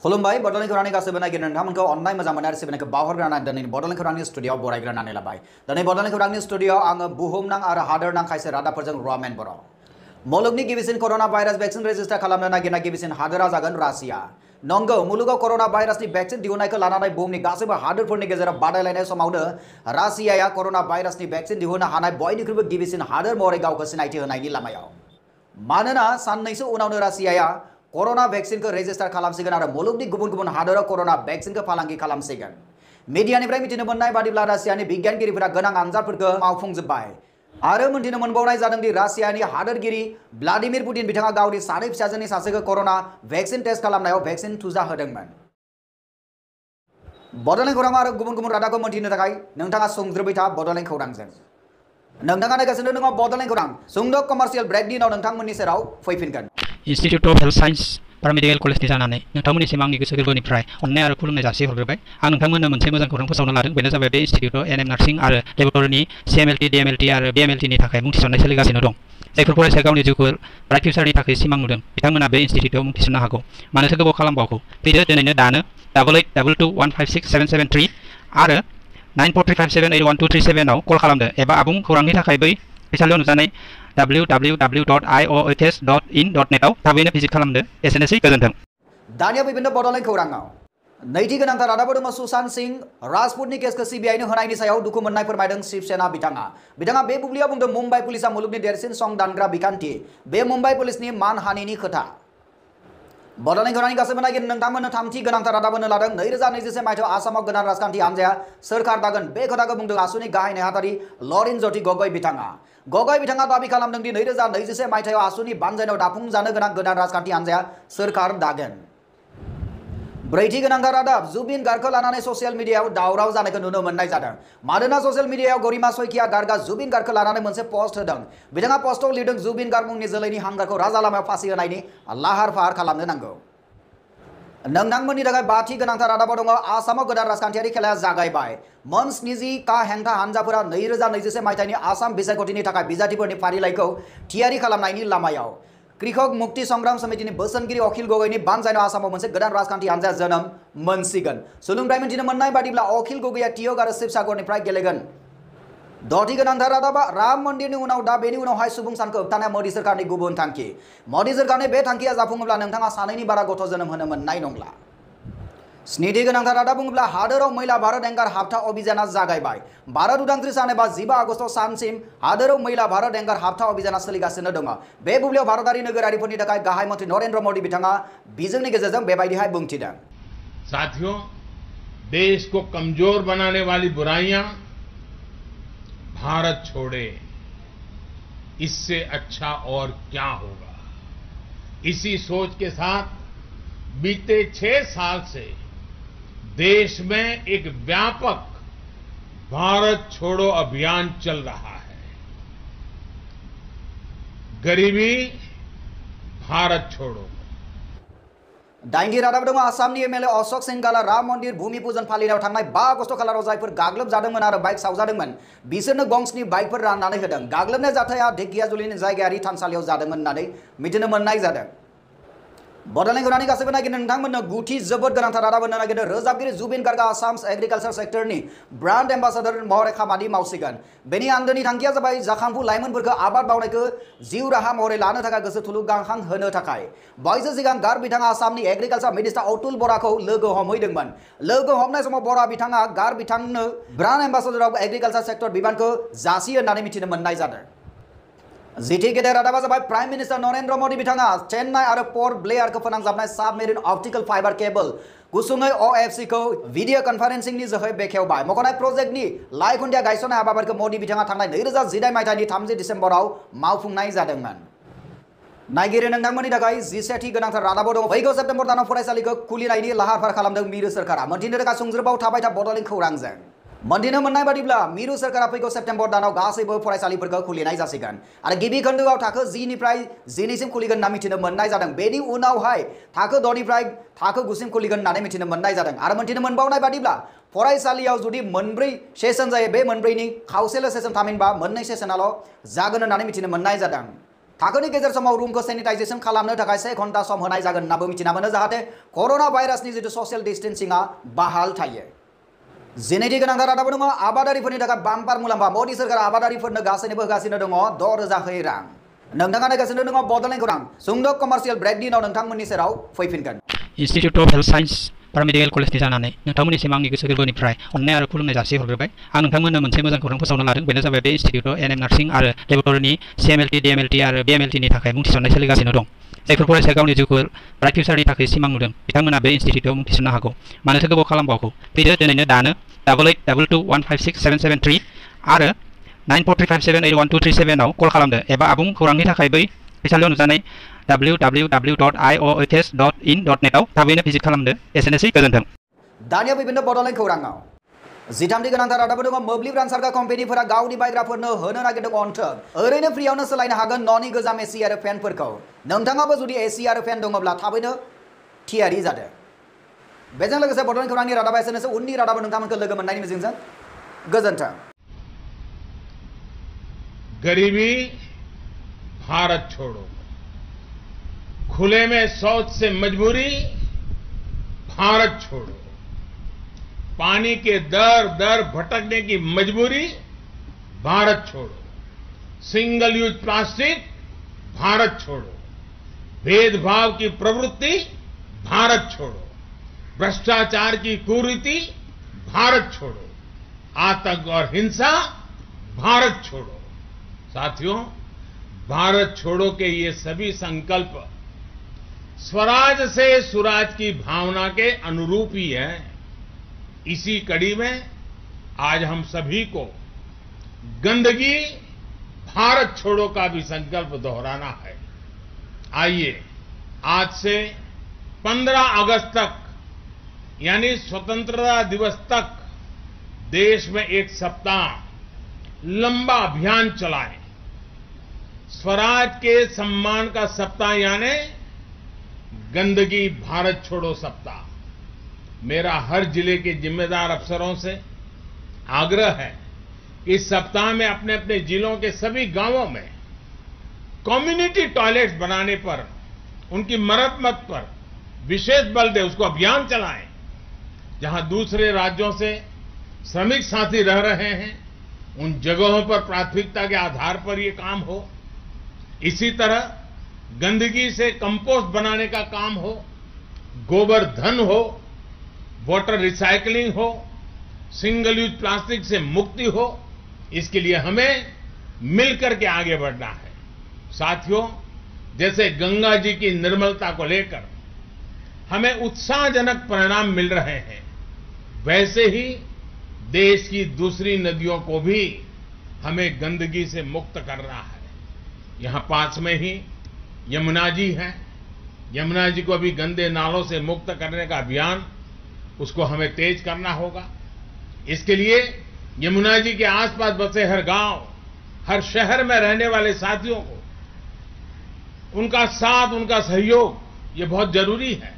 खुलुमबाय बड'लेण्ड खौरांनि गासैबो नागिरनो नोंथांमोनखौ अननाय मोजां मोननाय आरो सिबिनायखौ बावहरग्रोनानै दिनै बड'लेण्ड खौरांनि स्टुडिय'आव बरायग्रोनानै लाबाय। दिनै बड'लेण्ड खौरांनि स्टुडिय'आव आङो बुहुमनां आरो हादोरनां खायसे रादाबफोरजों रमेन बर'। मुलुगनि गिबिसिन कर'ना भाइरास भेक्सिन रेजिस्टार खालामनो नागिरनाय गिबिसिन हादोरा जागोन रासिया। नंगौ, मुलुगाव कर'ना भाइरासनि भेक्सिन दिहुननायखौ लानानै बुहुमनि गासैबो हादोरफोरनि गेजेराव बादायलायनाय समावनो रासियाया कर'ना भाइरासनि भेक्सिन दिहुननो हानाय बयनिख्रुइबो गिबिसिन हादोर महरै गावखौ सिनायथि होनायनि लामायाव। मानोना साननैसो उनावनो रासियाया कर'ना भेक्सिनखौ रेजिस्टार खालामसिगोन आरो मुलुगनि गुबुन गुबुन हादोराव कर'ना भेक्सिनखौ फालांगि खालामसिगोन। मिडियानिफ्राय मिथिनो मोननाय बादिब्ला रासियानि बिगियानगिरिफोरा गोनां आनजादफोरखौ मावफुंजोब्बाय आरो मोनथिनो मोनबावनाय जादों दि रासियानि हादोरगिरि व्लादिमिर पुतिन बिथाङा गावनि सानै फिसाजोनि सासेखौ कर'ना भेक्सिन टेस्ट खालामनायाव भेक्सिन थुजा होदोंमोन। बड'लेण्ड खौरां आरो गुबुन गुबुन रादाबखौ मोनथिनो थाखाय नोंथाङा संज्रोबै था बड'लेण्ड खौरांजों। नोंथाङा नायगासिनो दङ बड'लेण्ड खौरां। सुंद' कमार्शियेल ब्रेकनि उनाव नोंथांमोननि सेराव फैफिनगोन। Institute of health science paramedical कलेजनि जानानै नोंथांमोननिसिम आंनि गोसो गोरबोनिफ्राय अननाय आरो खुलुमनाय जासिहरग्रोबाय। आं नोंथांमोननो मोनसे मोजां खौरां फोसावनो लादों। बेनो जाबाय बे इन्स्टिट्यूटआव एनएम नार्सिं आरो लेबरेटरिनि CMLT, DMLT आरो BMLTनि थाखाय मुं थिसननाय सोलिगासिनो दं। जायफोर फरायसाया गावनि जिउखौ ब्राइट फिउचारनि थाखाय सिमां नुदों बिथांमोना बे इन्स्टिट्यूटआव मुं थिसननो हागौ। मानोथो गोबाव खालामबावगौ? फैदो दिनैनो दानो 8822215677 आरो 9435781237 आव कल खालामदो एबा आबुं खौरांनि थाखाय बै फरायसालियाव नुजानाय www.iohs.in.net आव थाबैनो भिजिट खालामदो। एसेनोसै, गोजोन्थों। दानिया फैफिनदो बड'लेण्ड खौराङाव। नैथि गोनांथार रादाबा दङ सुशांत सिंह राजपुतनि केसखौ CBI नो होनायनि सायाव दुखु मोननाय फोरमायदों शिवसेना बिथाङा। बिथाङा बे बुब्लियाव बुंदों मुम्बाइ पुलिसा मुलुगनि देरसिन सं दानग्रा बिखान्थि। बे मुम्बाइ पुलिसनि मानहानिनि खोथा। बड'लेण्ड खौरांनि गासैबो नागिरनो नोंथांमोननो थामथि गोनांथार रादाब होनो लादों। 2021 मायथाइयाव आसामाव गोदान राजखान्थि हान्जाया सोरखार दागोन। बे खोथाखौ बुंदों आसुनि गाहाय नेहाथारि लरिन ज्योति गगৈ बिथाङा। गगৈ बिथाङा दाबि खालामदों दि 2021 मायथाइयाव आसुनि बानजायनायाव दाफुंजानो गोनां गोदान राजखान्थि हान्जाया सोरखार दागोन। ब्रैथि गोनांथार रादाब जुबिन गार्गखौ लानानै ससियेल मिडियायाव दावराव जानायखौ नुनो मोननाय जादों। मानोना ससियेल मिडियायाव गरिमा शइकिया गार्गआ जुबिन गार्गखौ लानानै मोनसे पस्ट होदों। बिथाङा पस्टआव लिरदों जुबिन गार्ग मुंनि जोलैनि हांगारखौ राजा लामायाव फासि होनायनि लाहार फाहार खालामनो नांगौ। नोंथांमोननि थाखाय बाथि गोनांथार रादाबाव दङ आसामाव गोदान राजखान्थियारि खेलाया जागायबाय। मोन 70 का हेंथा हानजाफोरा 2021 मायथाइनि आसाम बिसायख'थिनि थाखाय बिजाथिफोरनि फारिलाइखौ थियारि खालामनायनि लामायाव। कृषक मुक्ति संग्राम समितिनि बोसोनगिरि अखिल गगैनि बानजायनायाव आसामाव मोनसे गोदान राजखान्थि हान्जाया जोनोम मोनसिगोन। सुलुंनिफ्राय मिथिनो मोननाय बादिब्ला अखिल गगैया तियक आरो शिवसागरनिफ्राय गेलेगोन। द'थि गोनांथार रादाबा राम मन्दिरनि उनाव दा बेनि उनावहाय सुबुं सानखौ होबथानाया मोदी सोरखारनि गुबुन थांखि। मोदी सोरखारनि बे थांखिया जाफुङोब्ला नोंथाङा सानैनि बारा गथ' जोनोम होनो मोननाय नंला। स्निथि गोनांथार रादाब बुङोब्ला हादोराव मैला भारत एंगार हाबथा अभियाना जागायबाय। भारत उदांस्रि सान एबा 15 आगस्ट सानसिम हादोराव मैला भारत एंगार हाबथा अभियाना सोलिगासिनो दङ। बे बुब्लियाव भारतारि नोगोरारिफोरनि थाखाय गाहाय मन्त्रि नरेंद्र मोदी बिथाङा बिजोंनि गेजेरजों बेबायदिहाय बुंथिदों। साथियों, देश को कमजोर बनाने वाली बुराइयां भारत छोड़े, इससे अच्छा और क्या होगा। इसी सोच के साथ बीते 6 साल से देश में एक व्यापक भारत छोड़ो अभियान चल रहा है। गरीबी भारत छोड़ो। दाइनथि रादाब दङ आसामनि MLA अशोक सिंगाला राम मन्दिर भूमि पूजन फालिनायाव थांनाय 5 आगस्ट खालाराव जायफोर गाग्लोबजादोंमोन आरो बाइक सावजादोंमोन बिसोरनो गंसनि बाइकफोर राननानै होदों। गाग्लोबनाय जाथाया ढेकियाजुलिनि जायगायारि थानसालियाव जादोंमोन होननानै मिथिनो मोननाय जादों। बड'लेण्ड खौरांनि गासैबो नागिरनो नोंथांमोननो गुथि जोबोद गोनांथार रादाब होनो नागिरदों। रोजाबगिरि जुबिन गार्गआ आसाम एग्रिकालचार सेक्टरनि ब्रान्ड एम्बासाडर महरै खामानि मावसिगोन। बेनि आन्दोनि थांखिया जाबाय जाखांफु लाइमोनफोरखौ आबाद मावनायखौ जिउ राहा महरै लानो थाखाय गोसो थुलुंगाखां होनो थाखाय। बावैसो सिगां गार्ग बिथाङा आसामनि एग्रिकालचार मिनिस्टार अतुल बराखौ लोगो हमहैदोंमोन। लोगो हमनाय समाव बरा बिथाङा गार्ग बिथांनो ब्रान्ड एम्बासाडर अफ एग्रिकालचार सेक्टर बिबानखौ जासियो होननानै मिथिनो मोननाय जादों। जिथि गेदेर रादाबा जाबाय प्राइम मिनिस्टार नरेंद्र मोदी बिथाङा चेन्नाइ आरो पर्ट ब्लेयारखौ फोनांजाबनाय साबमेरिन ऑप्टिकल फाइबर केबल गुसुङै OFC खौ भिडिअ कन्फारेन्सिंनि जोहै बेखेवबाय। मख'नाय प्रजेक्टनि लाइखुन्थिया गायसननाय हाबाफारिखौ मोदी बिथाङा थांनाय 2018 मायथाइनि 30 दिसेम्बराव मावफुंनाय जादोंमोन। नायगिरि नोंथांमोननि थाखाय 17थि गोनांथार रादाबाव दङ फैगौ सेप्तेम्बर दानाव फरायसालिखौ खुलिनायनि लाहार फाहार खालामदों मिरु सोरखारा। मोनथिनो थाखाय सुंज्रोबाव थाबाय था बड'लेण्ड खौरांजों। मोनथिनो मोननाय बादिब्ला मिरु सोरखारा फैगौ सेप्तेम्बर दानाव गासैबो फरायसालिफोरखौ खुलिनाय जासिगोन आरो गिबि खोन्दोआव थाखो 10 निफ्राय 12 सिम खुलिगोन होनना मिथिनो मोननाय जादों। बेनि उनावहाय थाखो 6 निफ्राय थाखो 9 सिम खुलिगोन होननानै मिथिनो मोननाय जादों। आरो मोनथिनो मोनबावनाय बादिब्ला फरायसालियाव जुदि मोनब्रै सेसन जायो बे मोनब्रैनि खावसेल' सेसन थामहिनबा मोननै सेसनाल' जागोन होननानै मिथिनो मोननाय जादों। थाखोनि गेजेर समाव रूमखौ सैनिटाइजेशन खालामनो थाखाय 1 घन्टा सम होनाय जागोन होननाबो मिथिना मोनो जाहाथे कोरोना भाइरासनि जितु ससियेल डिस्टेंसिंआ बहाल थायो। जेनेथि गोनांथार रादाबो दङ आबादारिफोरनि थाखाय बाम्पार मुलाम्फा मोदी सोरखारा आबादारिफोरनो गासैनोबो होगासिनो दङ 6,000 रां। नोंथाङा नायगासिनो दङ बड'लेण्ड खौरां सुंद' कमार्शियेल ब्रेकनि उनाव नोंथांमोननि सेराव फैफिनगोन। इन्स्टिट्यूट अफ हेल्थ साइन्स पारामेडिकेल कलेजनि जानानै नोंथांमोननिसिम आंनि गोसो गोरबोनिफ्राय अननाय आरो खुलुमनाय जासिहरग्रोबाय। आं नोंथांमोननो मोनसे मोजां खौरां फोसावनो लादों। बेनो जाबाय बे इन्स्टिट्यूटआव एनएम नार्सिं आरो लेबरेटरिनि CMLT DMLT आरो BMLTनि थाखाय मुं थिसननाय सोलिगासिनो दं। जायफोर फरायसाया गावनि जिउखौ ब्राइट फिउचारनि थाखाय सिमां नुदों बिथांमोना बे इन्स्टिट्यूटआव मुं थिसननो हागौ। मानोथो गोबाव खालामबावगौ? फैदो दिनैनो दानो 8822215677 आरो 9435781237 आव कल खालामदो एबा आबुं खौरांनि थाखाय बै फरायसालियाव नुजानाय www.iohs.in.net आव थाबैनो भिजिट खालामदो। एसेनोसै, गोजोन्थों। दानिया फैफिनदो बड'लेण्ड खौराङाव। 13 गोनांथार रादाबो दङ मोब्लिब रानसारग्रा कम्पानिफोरा गावनि बायग्राफोरनो होनो नागिरदों अनथोब। ओरैनो फ्रियावनो सोलायनो हागोन न'नि गोजाम एसि आरो फेनफोरखौ। नोंथाङाबो जुदि एसि आरो फेन दङब्ला थाबैनो थियारि जादो। बेजों लोगोसे बड'लेण्ड खौरांनि रादाबा एसेनोसै। उननि रादाबा नोंथांमोनखौ लोगो मोननायनि मिजिंजों गोजोन्थों। गरीबी भारत छोड़ो, खुले में शौच से मजबूरी भारत छोड़ो, पानी के दर दर भटकने की मजबूरी भारत छोड़ो, सिंगल यूज प्लास्टिक भारत छोड़ो, भेदभाव की प्रवृत्ति भारत छोड़ो, भ्रष्टाचार की कुरीति भारत छोड़ो, आतंक और हिंसा भारत छोड़ो। साथियों, भारत छोड़ो के ये सभी संकल्प स्वराज से सुराज की भावना के अनुरूप ही है। इसी कड़ी में आज हम सभी को गंदगी भारत छोड़ो का भी संकल्प दोहराना है। आइए आज से 15 अगस्त तक यानी स्वतंत्रता दिवस तक देश में एक सप्ताह लंबा अभियान चलाएं। स्वराज के सम्मान का सप्ताह यानी गंदगी भारत छोड़ो सप्ताह। मेरा हर जिले के जिम्मेदार अफसरों से आग्रह है कि इस सप्ताह में अपने अपने जिलों के सभी गांवों में कम्युनिटी टॉयलेट्स बनाने पर, उनकी मरम्मत पर विशेष बल दे, उसको अभियान चलाएं। जहां दूसरे राज्यों से श्रमिक साथी रह रहे हैं उन जगहों पर प्राथमिकता के आधार पर ये काम हो। इसी तरह गंदगी से कंपोस्ट बनाने का काम हो, गोबर धन हो, वाटर रिसाइकलिंग हो, सिंगल यूज प्लास्टिक से मुक्ति हो। इसके लिए हमें मिलकर के आगे बढ़ना है। साथियों, जैसे गंगा जी की निर्मलता को लेकर हमें उत्साहजनक परिणाम मिल रहे हैं, वैसे ही देश की दूसरी नदियों को भी हमें गंदगी से मुक्त करना है। यहां पास में ही यमुना जी है। यमुना जी को भी गंदे नालों से मुक्त करने का अभियान, उसको हमें तेज करना होगा। इसके लिए यमुना जी के आसपास बसे हर गांव, हर शहर में रहने वाले साथियों को उनका साथ, उनका सहयोग ये बहुत जरूरी है।